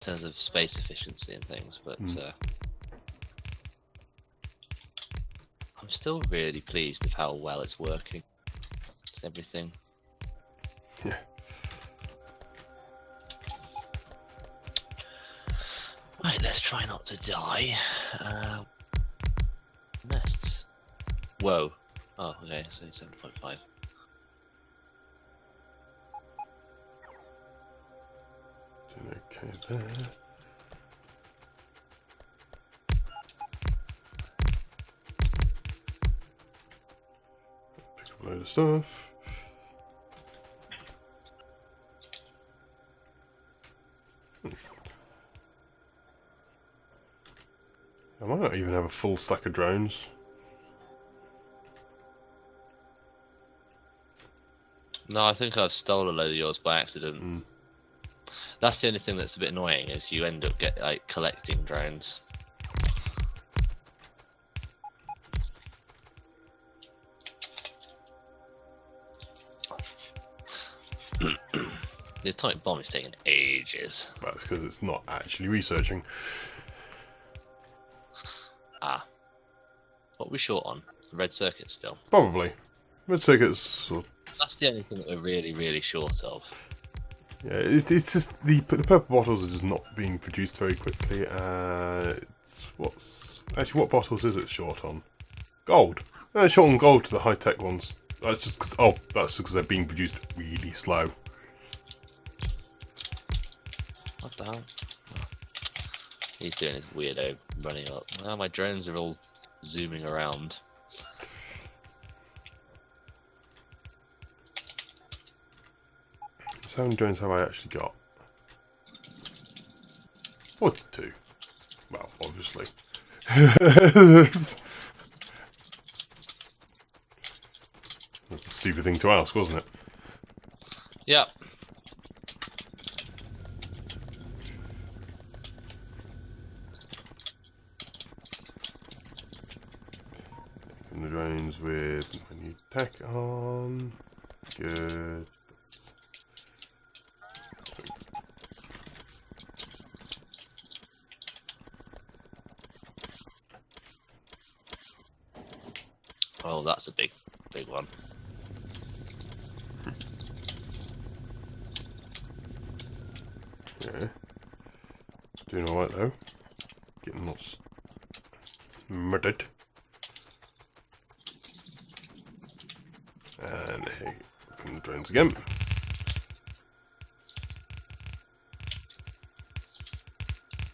terms of space efficiency and things, but I'm still really pleased with how well it's working. It's everything. Yeah. Right, let's try not to die. Nests. Whoa. Oh, okay, so 7.5. Okay, there. Pick up a load of stuff. I might not even have a full stack of drones. No, I think I've stolen a load of yours by accident. That's the only thing that's a bit annoying, is you end up collecting drones. The atomic bomb is taking ages. That's because it's not actually researching. Ah. What are we short on? The red circuit still? Probably. Red circuits. That's the only thing that we're really, really short of. Yeah, it's just the purple bottles are just not being produced very quickly. What bottles is it short on? Gold. It's short on gold to the high tech ones. That's just because they're being produced really slow. What the hell? He's doing his weirdo running up. Oh, my drones are all zooming around. So how many drones have I actually got? 42. Well, obviously. That's a stupid thing to ask, wasn't it? Yep. Taking the drones with my new tech on. Good. Oh, that's a big one. Yeah. Doing alright though. Getting lots murdered. And here come the drones again.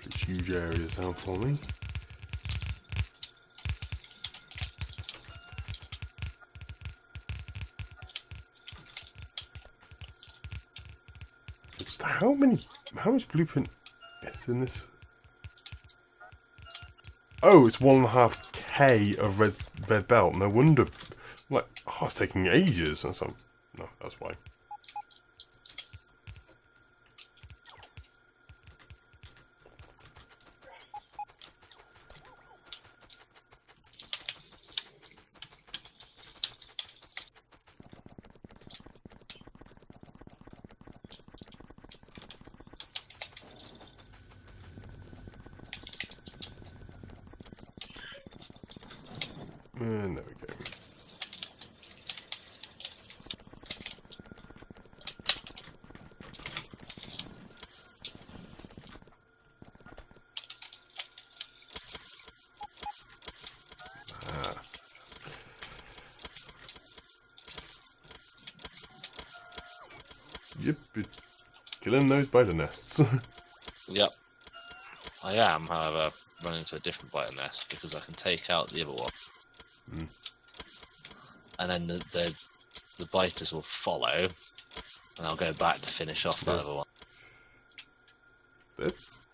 These huge areas down for me. How much blueprint is in this? Oh, it's 1.5K of red belt. No wonder. Like, oh, it's taking ages. And some. No, that's why. And there we go. Yep, killing those spider nests. Yep. I am, however, running to a different biter nest because I can take out the other one. And then the biters will follow, and I'll go back to finish off the other one.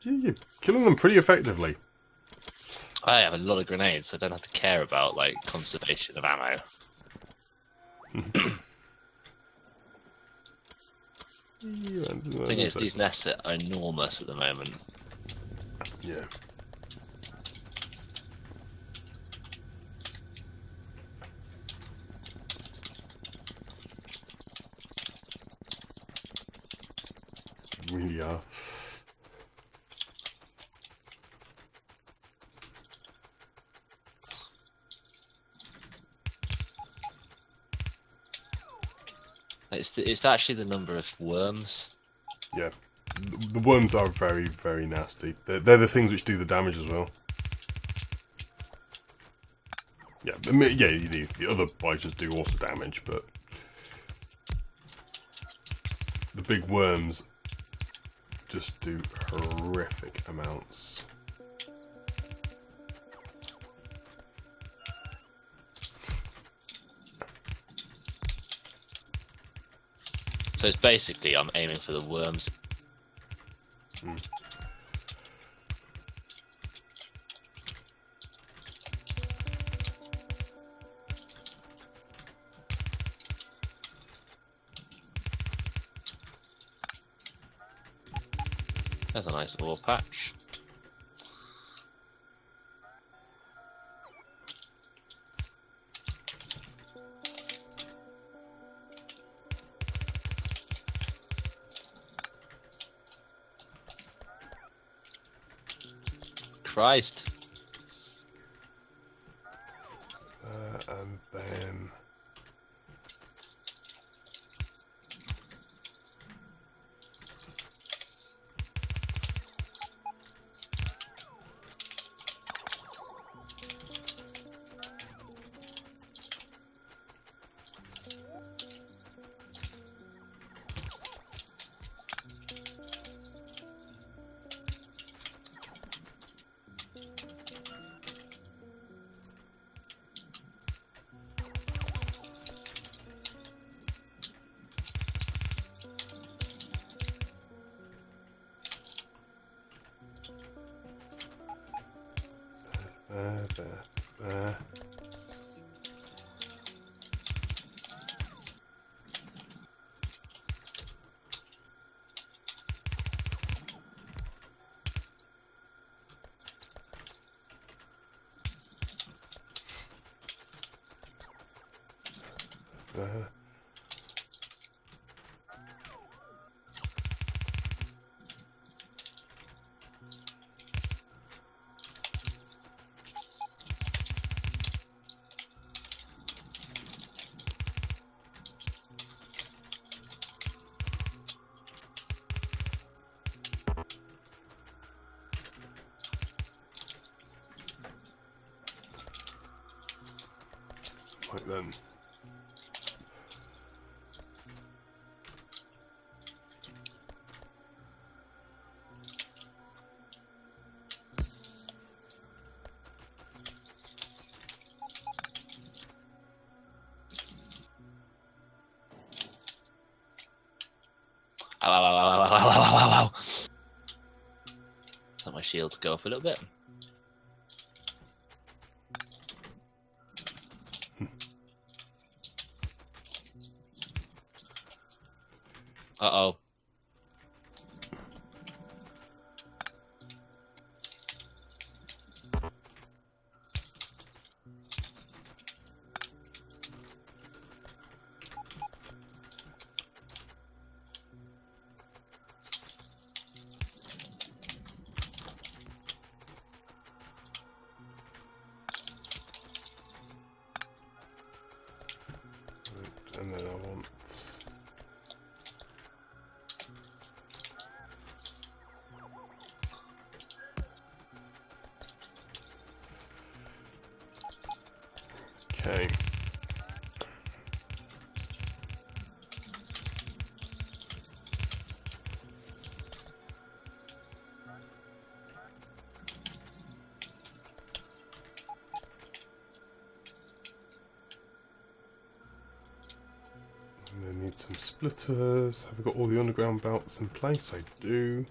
You're killing them pretty effectively. I have a lot of grenades, so I don't have to care about conservation of ammo. The thing is, these nests are enormous at the moment. Yeah. Really are. It's actually the number of worms. Yeah. The worms are very, very nasty. They're the things which do the damage as well. Yeah, the other biters do also damage, but the big worms just do horrific amounts. So it's basically I'm aiming for the worms. There's a nice ore patch. Christ. And then... there. There. Right then. Ow, ow, ow, ow, ow, ow, ow, ow, ow. Let my shields go up a little bit. Uh-oh. And then I want... Okay. I need some splitters. Have I got all the underground belts in place? I do.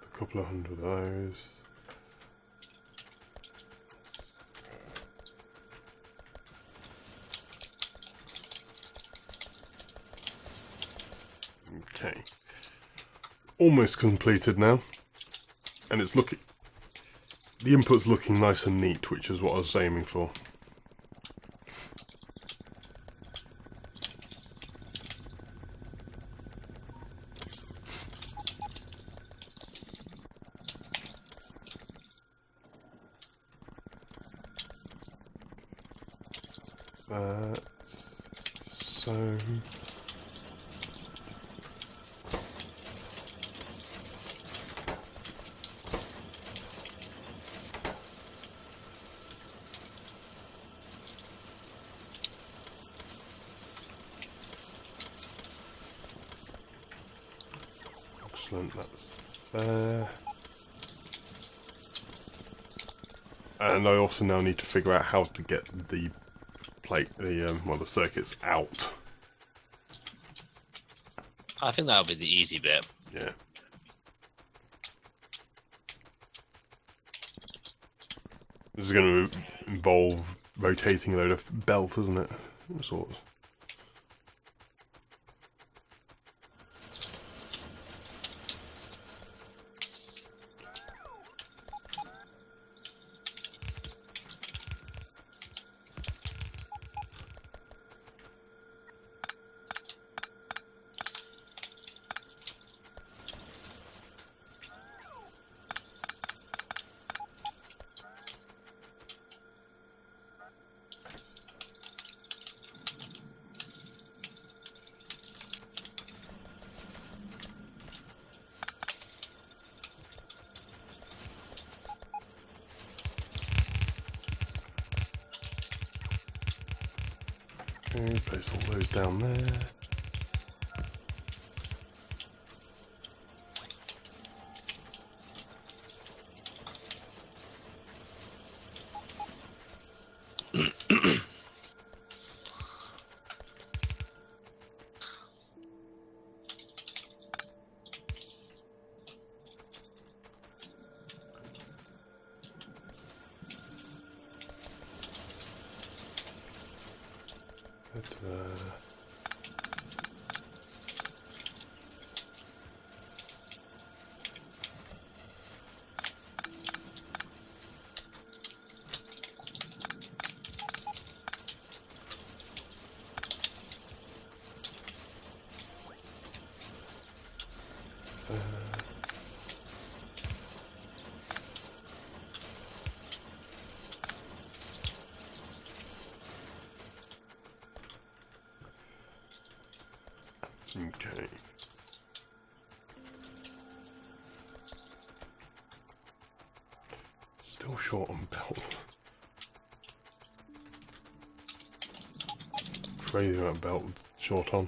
A couple of hundred of those. Okay. Almost completed now. and it's looking. The input's looking nice and neat, which is what I was aiming for. So. Excellent, that's there. And I also now need to figure out how to get the plate, the circuits out. I think that'll be the easy bit. Yeah. This is going to involve rotating a load of belt, isn't it? Sort of. Okay, place all those down there. Okay. Still short on belt. Crazy amount of belt short on.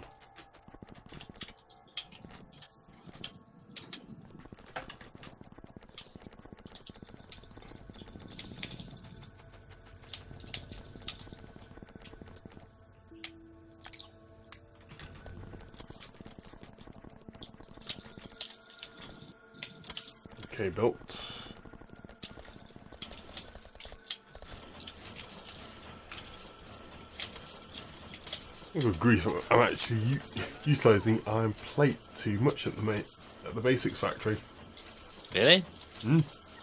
Okay, built. Good grief, I'm actually utilising iron plate too much at the basics factory. Really?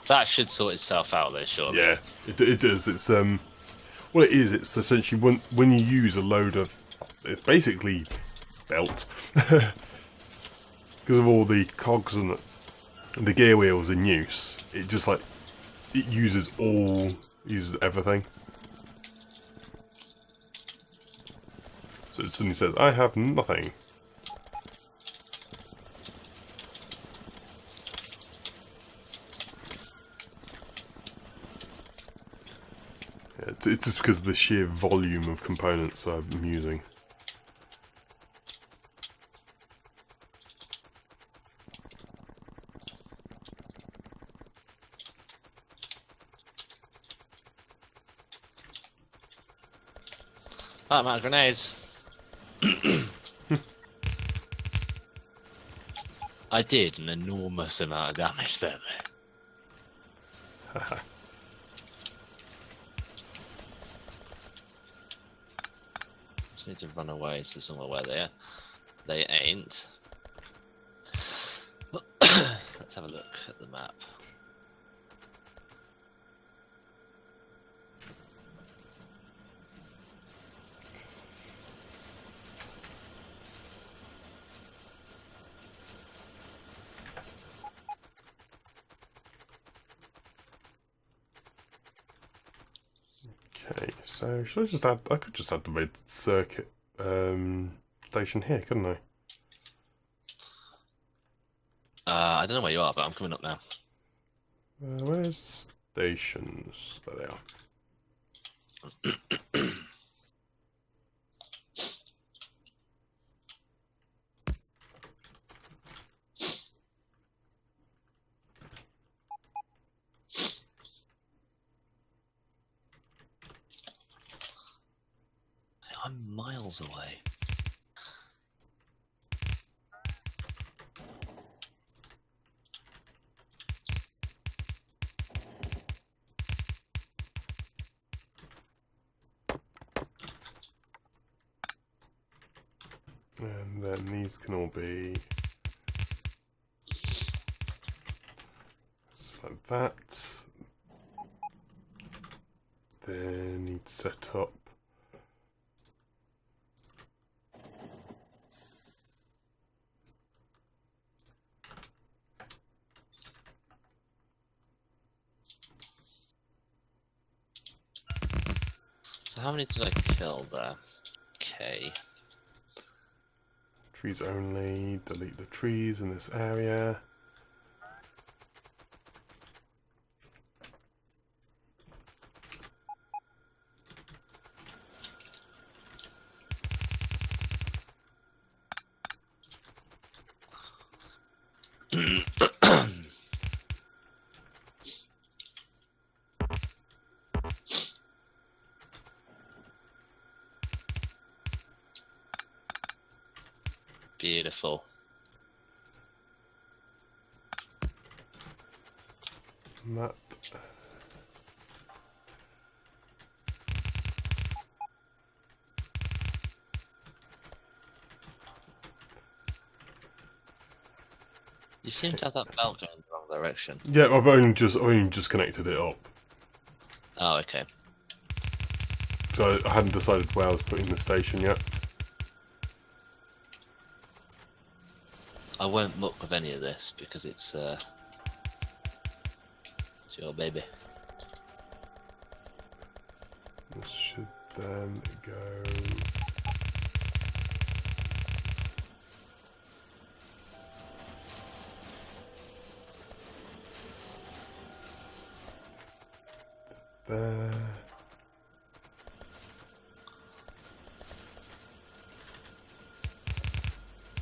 That should sort itself out though, surely. Yeah, it does. It's what it is. It's essentially when you use a load of, it's basically belt because of all the cogs and the gear wheels in use. It just like it uses everything. So it suddenly says, "I have nothing." Yeah, it's just because of the sheer volume of components I'm using. That amount of grenades. I did an enormous amount of damage there, though. Just need to run away to somewhere where they ain't. Let's have a look at the map. So should I just add? I could just add the red circuit station here, couldn't I? I don't know where you are, but I'm coming up now. Where's stations? There they are. I'm miles away. And then these can all be just like that. Then you'd set up So how many did I kill there? Okay. trees only, delete the trees in this area. Beautiful. And that. You seem to have that belt going in the wrong direction. Yeah, I've only just connected it up. Oh, okay. So I hadn't decided where I was putting the station yet. I won't muck with any of this because it's your baby. This should then go. There.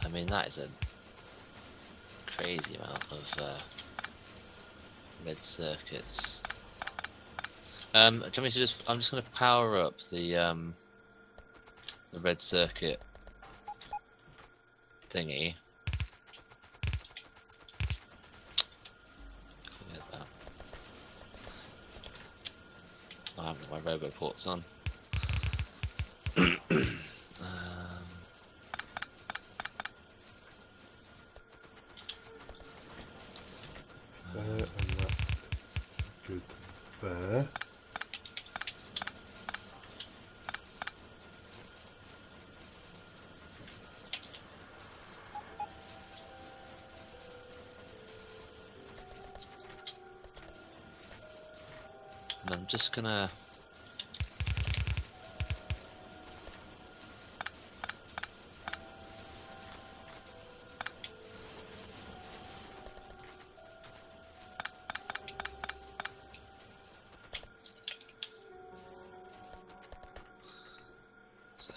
I mean, that is a crazy amount of red circuits. Do you want me to just? I'm just going to power up the red circuit thingy. Clear that. I haven't got my robo ports on. There and that. Good there. And I'm just gonna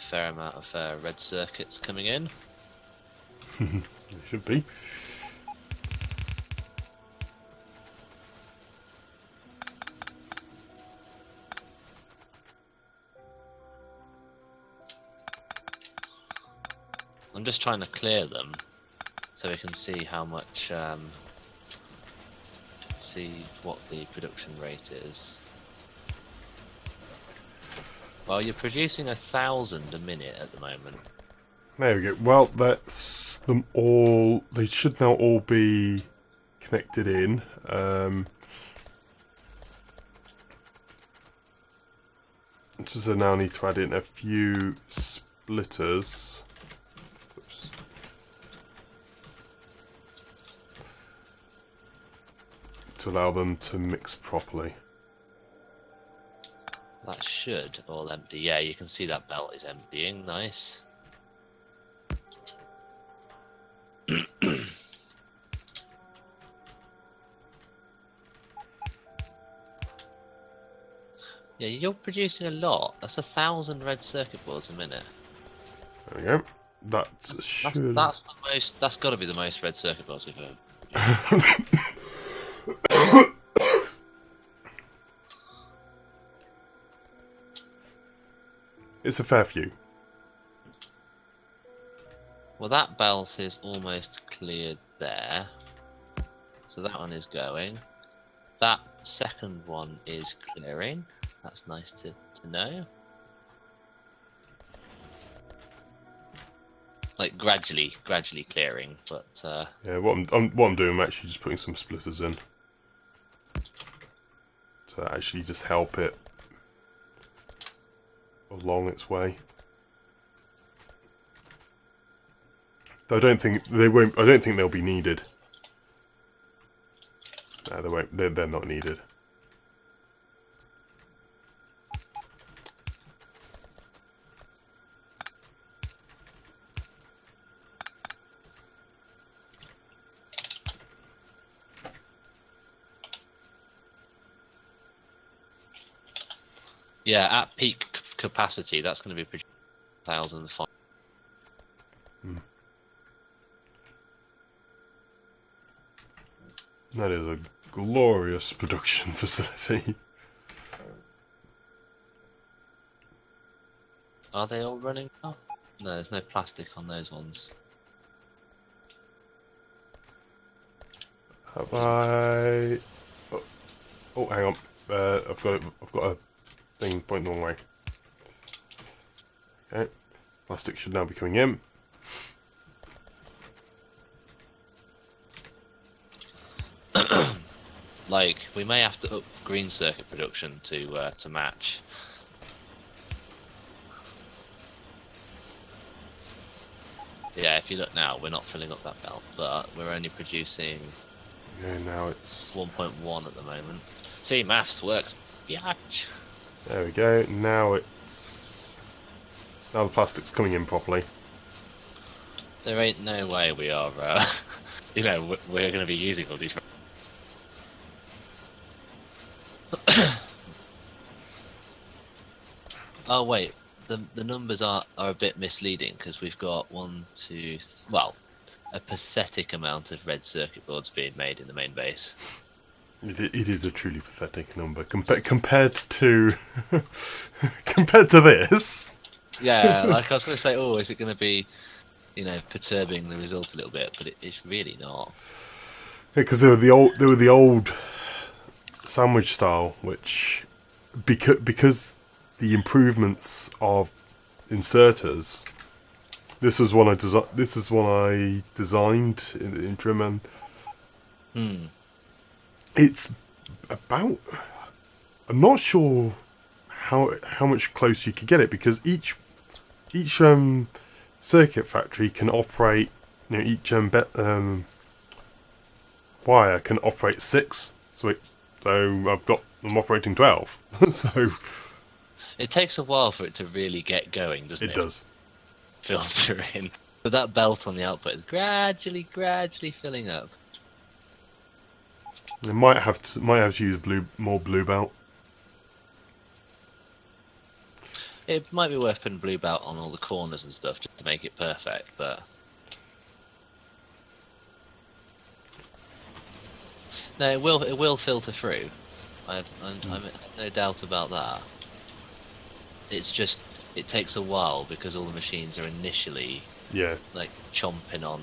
fair amount of red circuits coming in. It should be. I'm just trying to clear them so we can see how much, see what the production rate is. Well, you're producing 1,000 a minute at the moment. There we go. Well, that's them all. They should now all be connected in. Just I now need to add in a few splitters. Oops. To allow them to mix properly. That should all empty. Yeah, you can see that belt is emptying. Nice. Yeah, you're producing a lot. That's 1,000 red circuit boards a minute. There we go. That should. That's the most. That's got to be the most red circuit boards we've ever. It's a fair few. Well, that belt is almost cleared there. So that one is going. That second one is clearing. That's nice to know. Like gradually clearing, but Yeah, what I'm doing, I'm actually just putting some splitters in to actually just help it along its way. Though I don't think they won't. I don't think they'll be needed. No, they won't. They're not needed. yeah, at peak capacity, that's going to be 1,005. That is a glorious production facility. Are they all running now? No, there's no plastic on those ones. Have I? Oh, hang on. I've got a thing pointing the wrong way. Okay, plastic should now be coming in. Like, we may have to up green circuit production to match. Yeah, if you look now, we're not filling up that belt, but we're only producing Okay, now it's 1.1 at the moment. See, maths works. Biatch. there. We go. Now the plastic's coming in properly. There ain't no way we are, you know, we're going to be using all these. Oh wait, the numbers are a bit misleading because we've got well, a pathetic amount of red circuit boards being made in the main base. It is a truly pathetic number compared to compared to this. Yeah, like I was going to say, oh, is it going to be, you know, perturbing the result a little bit? But it's really not. Because they were the old sandwich style, which because the improvements of inserters. This is one I designed in the interim, and it's about. I'm not sure how much close you could get it because each circuit factory can operate. You know, each wire can operate 6. So I'm operating 12. So it takes a while for it to really get going, doesn't it? It does. Filter in. But that belt on the output is gradually filling up. It might have to use more blue belt. It might be worth putting blue belt on all the corners and stuff just to make it perfect, but no, it will filter through. I've no doubt about that. It's just it takes a while because all the machines are initially like chomping on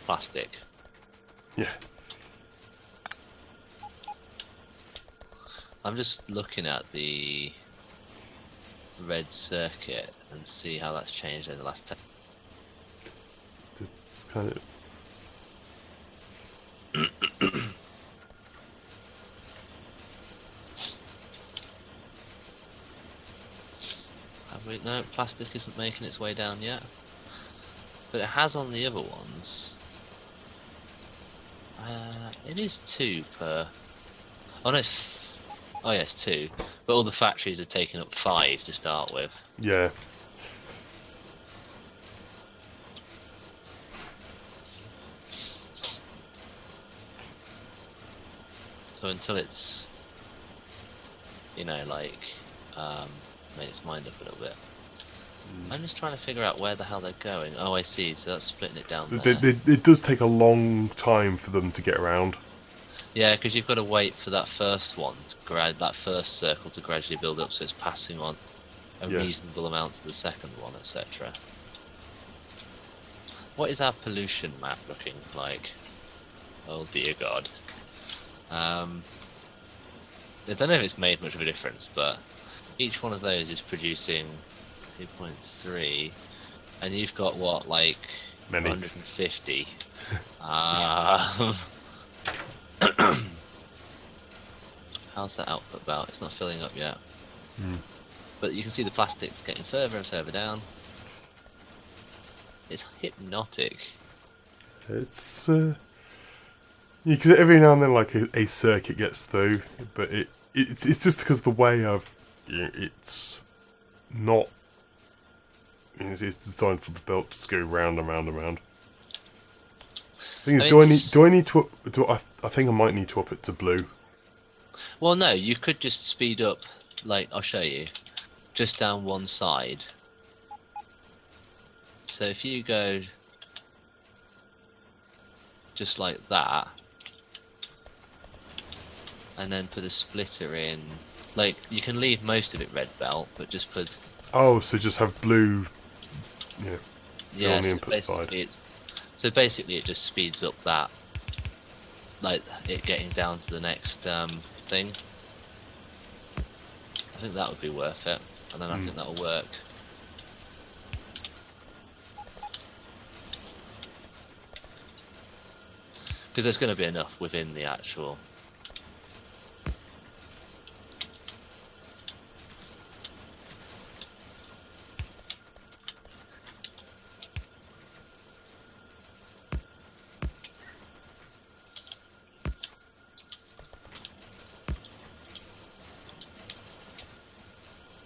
plastic. Yeah. I'm just looking at the red circuit and see how that's changed in the last 10. It's kind of. No, plastic isn't making its way down yet, but it has on the other ones. It is 2 per. Oh no, it's 2. But But all the factories are taking up 5 to start with. Yeah. So until it's, you know, like, made its mind up a little bit. I'm just trying to figure out where the hell they're going. Oh, I see. So that's splitting it down there. It does take a long time for them to get around. Yeah, because you've got to wait for that first one, that first circle to gradually build up, so it's passing on a reasonable amount to the second one, etc. What is our pollution map looking like? Oh dear God. I don't know if it's made much of a difference, but each one of those is producing 2.3, and you've got what, like many 150. How's that output about? It's not filling up yet. But you can see the plastics getting further and further down. It's hypnotic. It's because every now and then, like a circuit gets through, but it's just because the way it's not. It's designed for the belt to go round and round and round. The thing is, do I need to? I think I might need to up it to blue. Well, no, you could just speed up. Like, I'll show you. Just down one side. So if you go just like that, and then put a splitter in, like, you can leave most of it red belt, but just put. Oh, so just have blue. Yeah, on the input side. So basically, it just speeds up that, like, it getting down to the next thing. I think that would be worth it, and then I think that will work. Because there's going to be enough within the actual.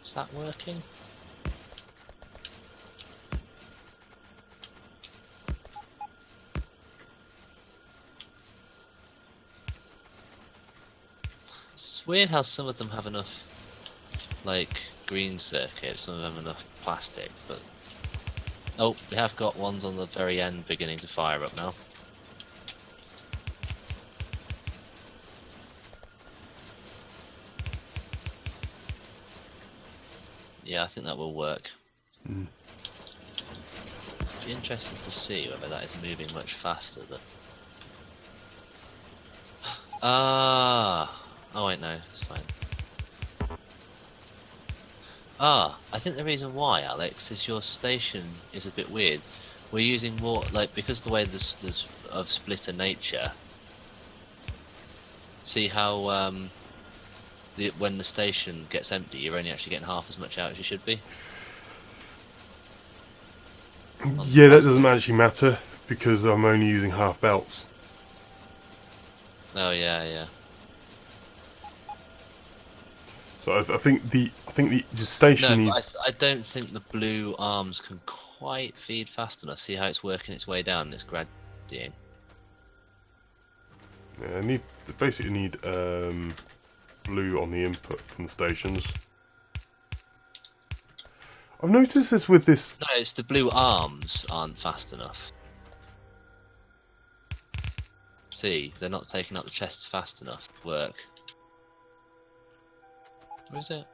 Is that working? It's weird how some of them have enough, like, green circuits, some of them have enough plastic, but... Oh, we have got ones on the very end beginning to fire up now. Yeah, I think that will work. Be interested to see whether that is moving much faster than... Oh wait, no, it's fine. I think the reason why, Alex, is your station is a bit weird. We're using more, like, because the way there's of splitter nature. See how when the station gets empty, you're only actually getting half as much out as you should be. Yeah, that doesn't actually matter because I'm only using half belts. Oh yeah. So I think the station. No, but I don't think the blue arms can quite feed fast enough. See how it's working its way down and it's graduating. Yeah, I basically need blue on the input from the stations. I've noticed this with this. No, it's the blue arms aren't fast enough. See, they're not taking out the chests fast enough to work. Where is it?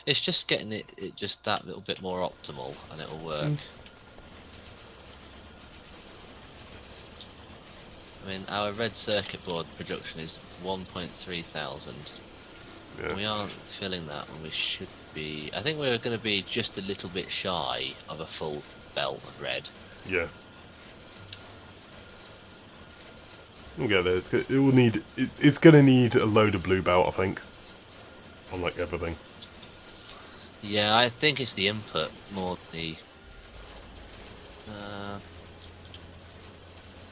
It's just getting it just that little bit more optimal, and it'll work. I mean, our red circuit board production is 1.3 thousand. Yeah. We aren't filling that when we should be. I think we're going to be just a little bit shy of a full belt of red. Yeah. We'll get there. It will need. It's going to need a load of blue belt, I think. On like everything. Yeah, I think it's the input more than the.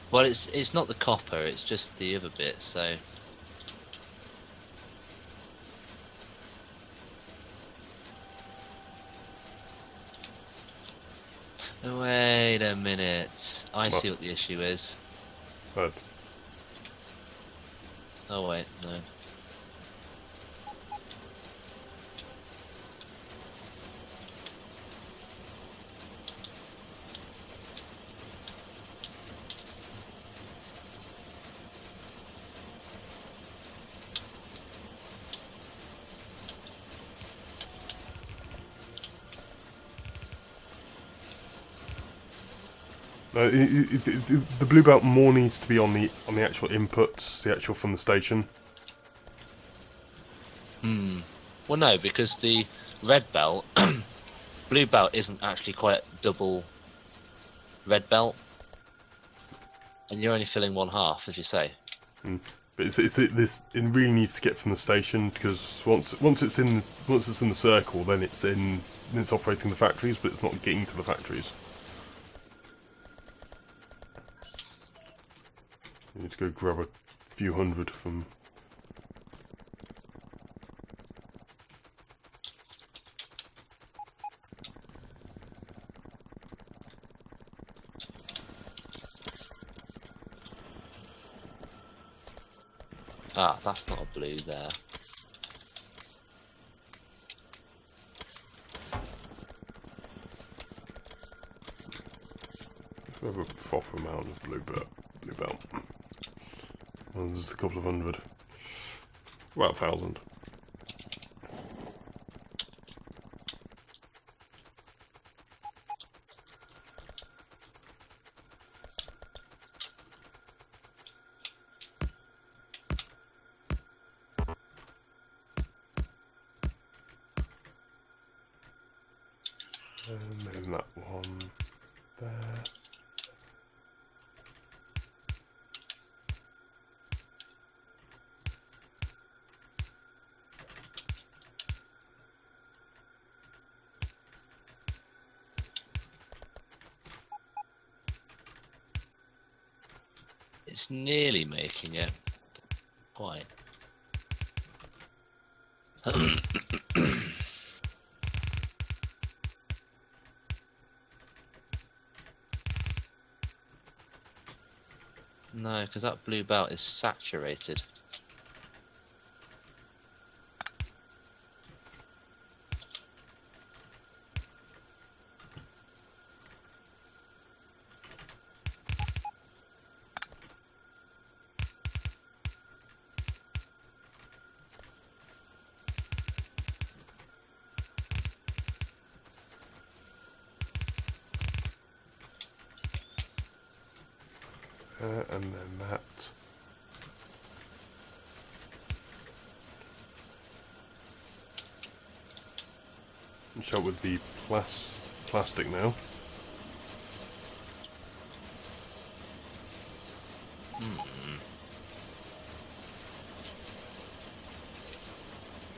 Well, it's not the copper, it's just the other bit, so... Wait a minute. I see what the issue is. But Oh wait, no. the blue belt more needs to be on the actual inputs, the actual from the station. Well, no, because the red belt, blue belt isn't actually quite double red belt, and you're only filling one half, as you say. But it really needs to get from the station, because once it's in the circle, then it's operating the factories, but it's not getting to the factories. You need to go grab a few hundred from. Ah, that's not a blue there. Let's have a proper amount of blue belt. Well, there's a couple of hundred. About 1,000. And then that one there. It's nearly making it. Quite. No, because that blue belt is saturated. And then that. Finish up with the plastic now.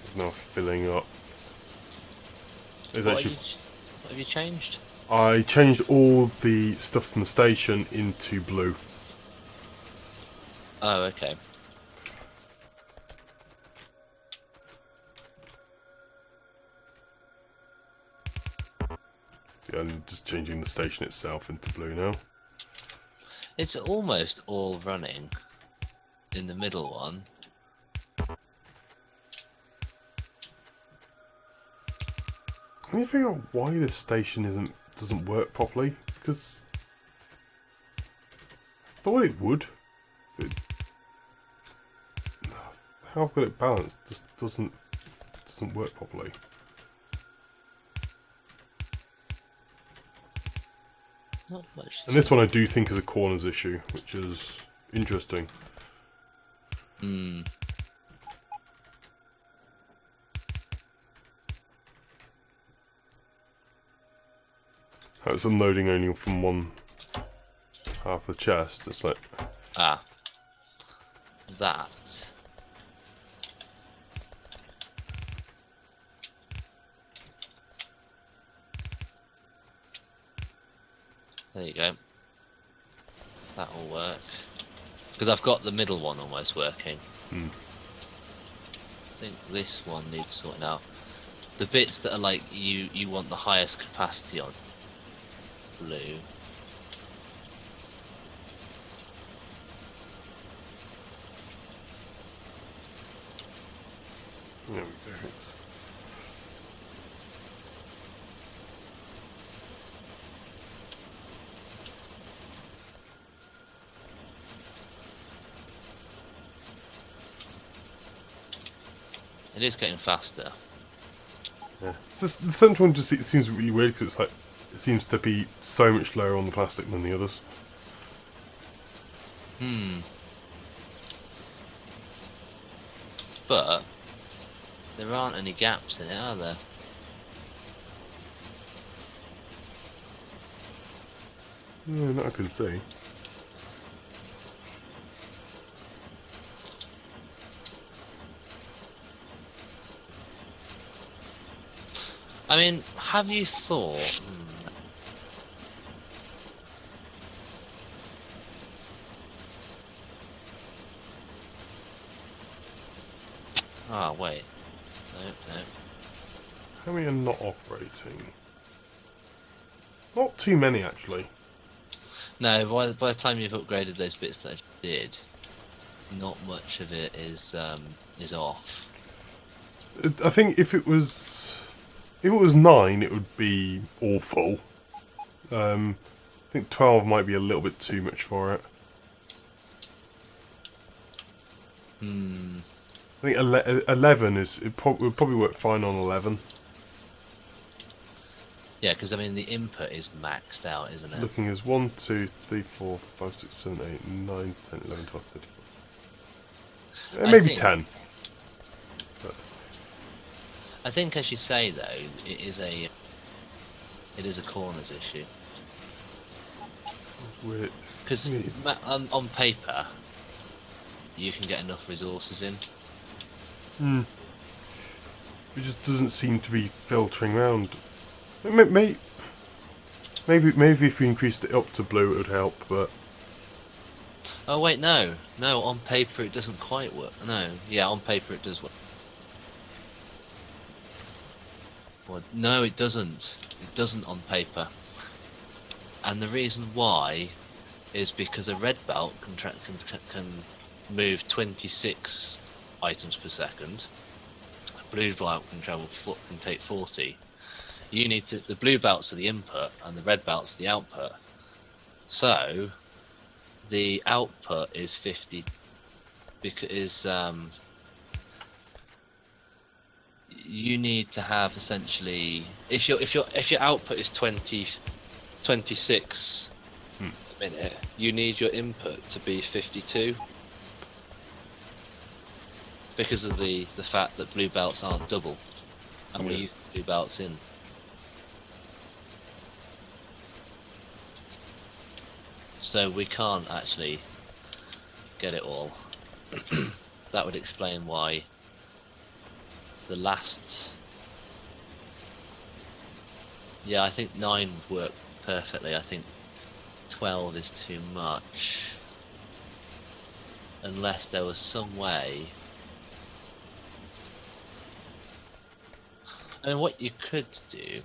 It's now filling up. What have you changed? I changed all the stuff from the station into blue. Oh, okay. Yeah, I'm just changing the station itself into blue now. It's almost all running in the middle one. I need to figure out why this station doesn't work properly, because I thought it would. But how I've got it balanced just doesn't work properly. Not much. And this one I do think is a corners issue, which is interesting. How it's unloading only from one half of the chest. It's like that. There you go. that will work. Because I've got the middle one almost working. Hmm. I think this one needs sorting out. The bits that are like you want the highest capacity on. Blue. There we go. It's... It is getting faster. Yeah. The central one just, it seems really weird because it's like it seems to be so much lower on the plastic than the others. But there aren't any gaps in it, are there? No, not I can see. I mean, have you thought? Ah, wait. No. How many are not operating? Not too many, actually. No, by the time you've upgraded those bits that I did, not much of it is off. I think if it was 9, it would be awful. I think 12 might be a little bit too much for it. I think 11 would probably work fine on 11. Yeah, because I mean the input is maxed out, isn't it? Looking as 1, 2, 3, 4, 5, 6, 7, 8, 9, 10, 11, 12, 13. Maybe 10. But I think, as you say though, it is a corners issue. Because on paper, you can get enough resources in. It just doesn't seem to be filtering around. Maybe if we increased it up to blue, it would help. But oh wait, no. On paper, it doesn't quite work. No, yeah, on paper it does work. Well, no, it doesn't. It doesn't on paper. And the reason why is because a red belt can move 26 items per second. A blue belt can take 40. You need to. The blue belts are the input, and the red belts are the output. So the output is 50. Because you need to have essentially, if your output is 26 a minute, you need your input to be 52 because of the fact that blue belts aren't double, and we use blue belts in. So we can't actually get it all. That would explain why the last... Yeah, I think 9 would work perfectly. I think 12 is too much. Unless there was some way... I mean, what you could do...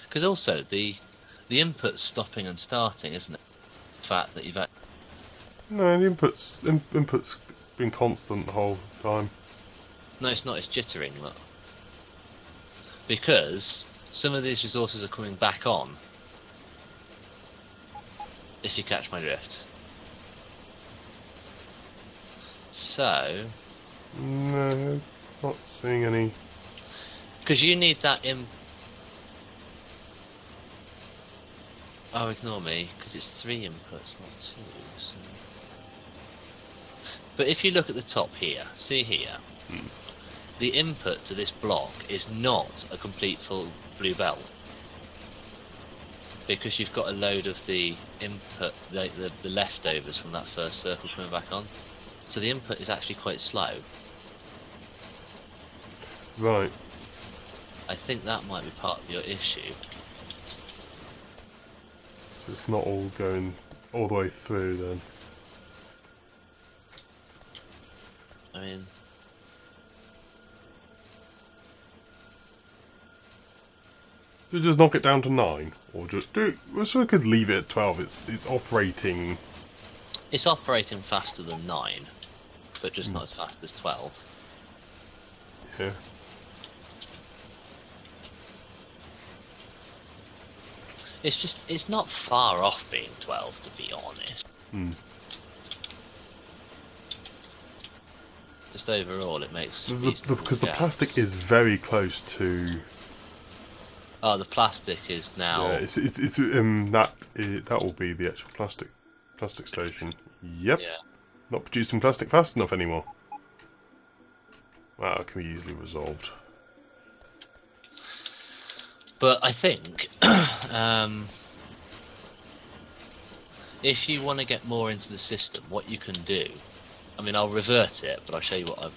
Because also, the input's stopping and starting, isn't it? The fact that you've... No, the input's been constant the whole time. No, it's not, it's jittering, look. Because some of these resources are coming back on. If you catch my drift. So... No, not seeing any... Because you need that Oh, ignore me, because it's 3 inputs, not 2. So... But if you look at the top here, see here, the input to this block is not a complete full blue belt. Because you've got a load of the input, the leftovers from that first circle coming back on. So the input is actually quite slow. Right. I think that might be part of your issue. So it's not all going all the way through then. I mean, just knock it down to 9, or just do. So we could leave it at 12. It's operating. it's operating faster than 9, but just not as fast as 12. Yeah. It's not far off being 12, to be honest. Just overall, it makes Because the plastic is very close to. Oh, the plastic is now. Yeah, that will be the actual plastic station. Yep. Yeah. Not producing plastic fast enough anymore. Wow, that can be easily resolved. But I think if you want to get more into the system, what you can do. I mean, I'll revert it, but I'll show you what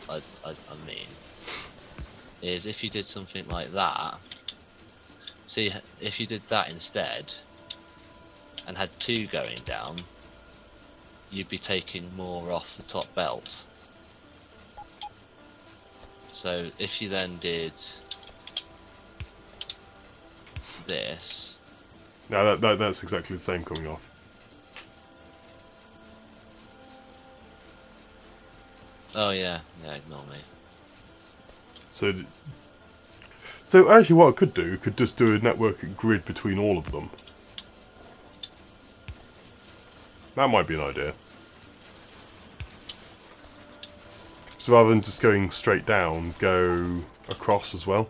I mean. Is if you did something like that. See, if you did that instead, and had 2 going down, you'd be taking more off the top belt. So if you then did this. No, that's exactly the same coming off. Oh yeah, ignore me. So actually what I could just do a network grid between all of them. That might be an idea. So rather than just going straight down, go across as well.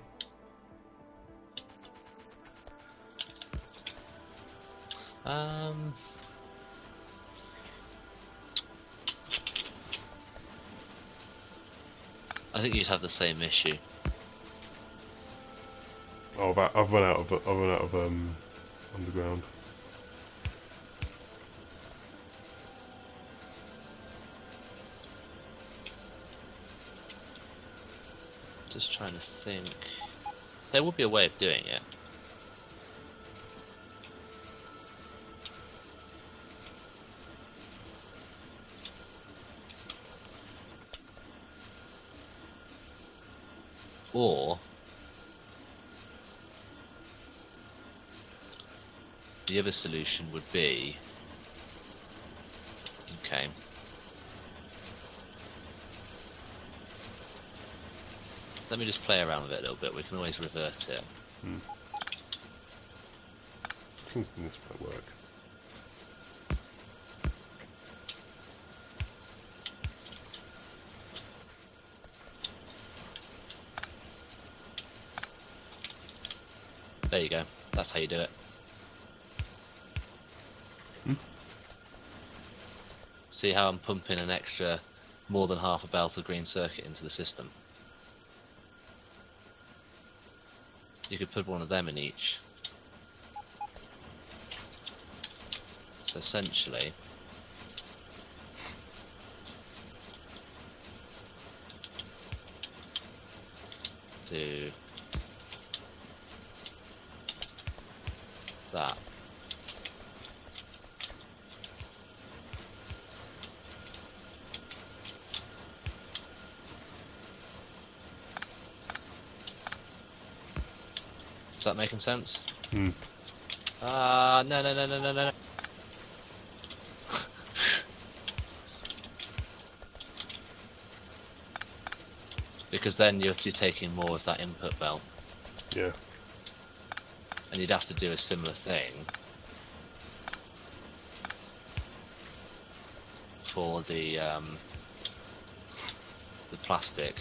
I think you'd have the same issue. Oh, I've run out of underground. Just trying to think. There would be a way of doing it. Or the other solution would be, okay, let me just play around with it a little bit. We can always revert it. I think this might work. There you go. That's how you do it. See how I'm pumping an extra more than half a belt of green circuit into the system? You could put one of them in each. So essentially, do that. Is that making sense? No. Because then you're taking more of that input belt. Yeah. And you'd have to do a similar thing for the plastic.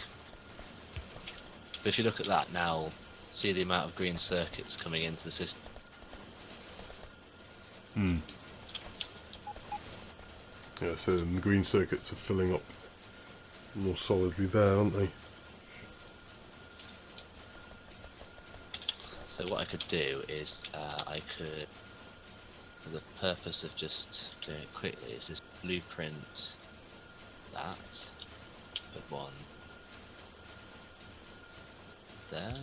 But if you look at that now, see the amount of green circuits coming into the system. Yeah, so the green circuits are filling up more solidly there, aren't they? So what I could do is I could, for the purpose of just doing it quickly, is just blueprint that, put one there.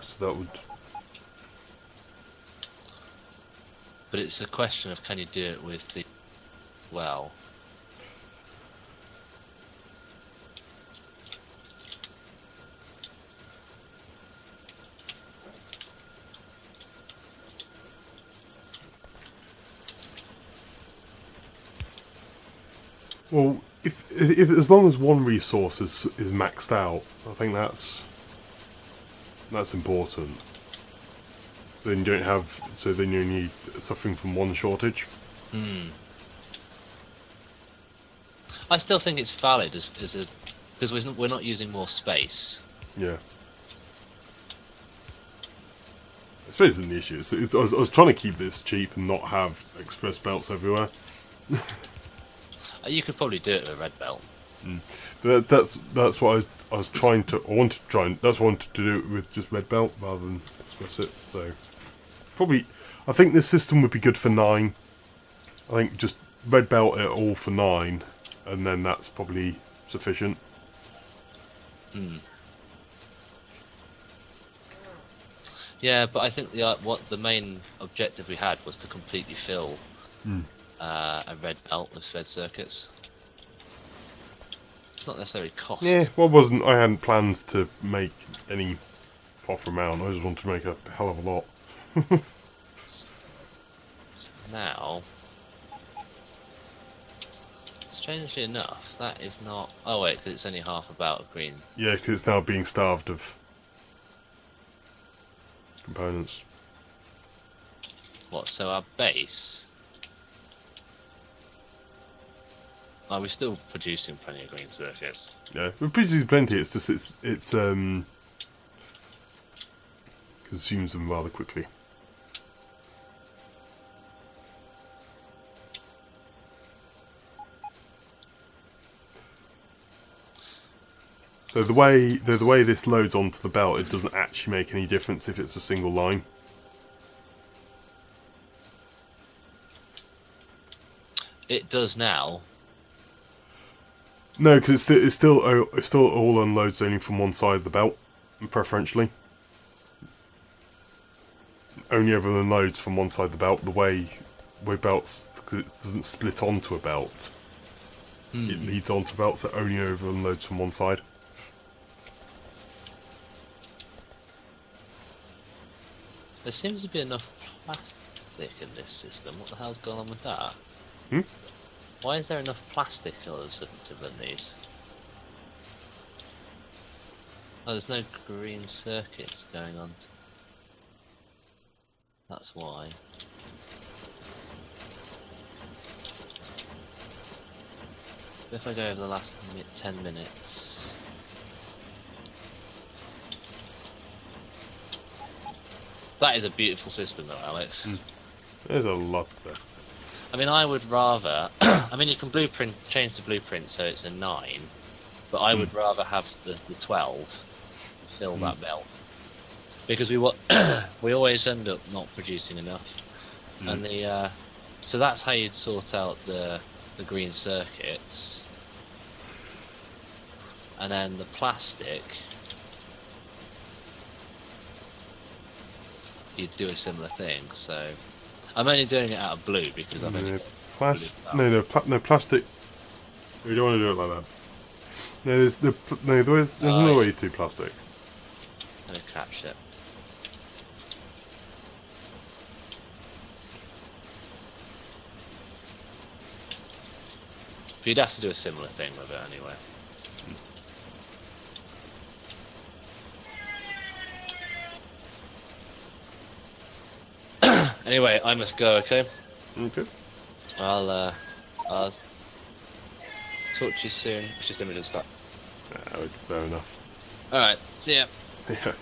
So that would... But it's a question of can you do it with the well. Well, if as long as one resource is maxed out, I think that's important. Then you don't have, so then you're only suffering from one shortage. I still think it's valid as a because we're not using more space. Yeah. I suppose it's an issue. I was trying to keep this cheap and not have express belts everywhere. You could probably do it with a red belt. But that's what I was trying to. I wanted to try and that's what I wanted to do it with just red belt rather than express it. So probably, I think this system would be good for 9. I think just red belt it all for 9, and then that's probably sufficient. Yeah, but I think what the main objective we had was to completely fill a red belt with red circuits. It's not necessarily cost. Yeah, I hadn't plans to make any proper amount. I just wanted to make a hell of a lot. Now, strangely enough, that is not. Oh wait, because it's only half a belt of green. Yeah, because it's now being starved of components. What? So our base. Are we still producing plenty of green circuits? Yeah, we're producing plenty. It's just it's consumes them rather quickly. So the way this loads onto the belt, it doesn't actually make any difference if it's a single line. It does now. No, because it's still all unloads only from one side of the belt, preferentially. Only ever unloads from one side of the belt. The way belts, because it doesn't split onto a belt, it leads onto belts that only over unloads from one side. There seems to be enough plastic in this system. What the hell's going on with that? Why is there enough plastic to run these? Oh, there's no green circuits going on. That's why. If I go over the last 10 minutes... That is a beautiful system though, Alex. There's a lot there. I mean, I would rather... I mean, you can change the blueprint so it's a 9, but I would rather have the 12 fill that belt. Because we always end up not producing enough. And so that's how you'd sort out the green circuits. And then the plastic... You'd do a similar thing, so... I'm only doing it out of blue because I've only... No, plastic... We don't want to do it like that. No, there's no way to do plastic. I'm gonna catch it. But you'd have to do a similar thing with it anyway. Anyway, I must go, okay? Okay. I'll talk to you soon. It's just image and stuff. Fair enough. Alright, see ya. Yeah.